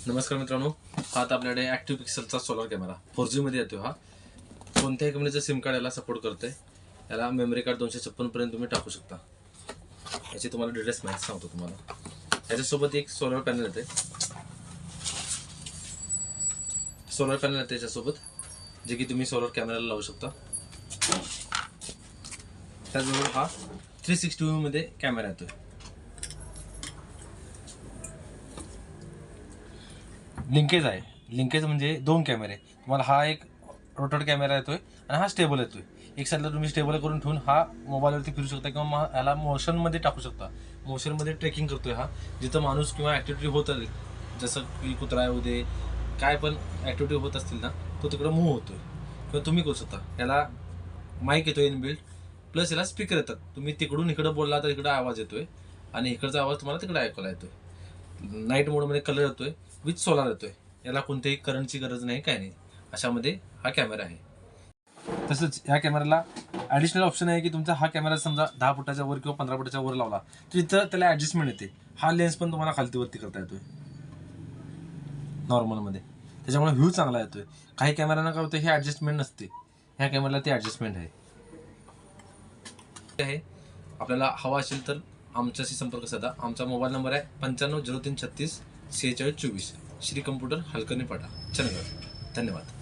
नमस्कार मित्रांनो, हा आता आपल्याकडे ॲक्टिव्ह पिक्सेलचा सोलर कॅमेरा 4G मध्ये येतो. हा कोणत्याही कंपनीचं सिम कार्ड याला सपोर्ट करतोय. याला मेमरी कार्ड 256 पर्यंत तुम्ही टाकू शकता. याची तुम्हाला डिटेल्स माहिती सांगतो तुम्हाला. याच्यासोबत एक सोलर पॅनल येते. त्याच्यासोबत जे की तुम्ही सोलर कॅमेराला लावू शकता. त्याचबरोबर हा 360 व्ह्यू मध्ये कॅमेरा येतोय. लिंकेज म्हणजे दोन कॅमेरे. तुम्हाला हा एक रोटेट कॅमेरा येतोय आणि हा स्टेबल येतोय. एक साईडला तुम्ही स्टेबल करून ठेवून हा मोबाईलवरती फिरू शकता किंवा याला मोशनमध्ये टाकू शकता. मोशनमध्ये ट्रेकिंग करतोय हा. जिथं माणूस किंवा ॲक्टिव्हिटी होत आहे, जसं की कुत्रा येऊ दे, काय पण ॲक्टिव्हिटी होत असतील ना, तो तिकडं मूव्ह होतोय किंवा तुम्ही करू शकता. याला माईक येतोय इनबिल्ट, प्लस याला स्पीकर येतात. तुम्ही तिकडून इकडं बोलला तर इकडं आवाज येतोय आणि इकडचा आवाज तुम्हाला तिकडे ऐकायला येतोय. नाईट मोडमध्ये कलर येतोय, विथ सोलार येतोय. याला कोणत्याही करंटची गरज नाही, काय नाही. अशामध्ये हा कॅमेरा आहे. तसंच ह्या कॅमेऱ्याला ॲडिशनल ऑप्शन आहे की तुमचा हा कॅमेरा समजा 10 फुटाच्या वर किंवा 15 फुटाच्या वर लावला तर इथं त्याला ॲडजस्टमेंट येते. हा लेन्स पण तुम्हाला खालतीवरती करता येतोय नॉर्मलमध्ये. त्याच्यामुळे व्ह्यू चांगला येतोय. काही कॅमेऱ्यांना काय होतं, हे ॲडजस्टमेंट नसते. ह्या कॅमेऱ्याला ती ॲडजस्टमेंट आहे. आपल्याला हवा असेल तर आमच्याशी संपर्क साधा. आमचा मोबाईल नंबर आहे 950336 4624. श्री कम्प्युटर हलकर्णी पाटा, चंदगड. धन्यवाद.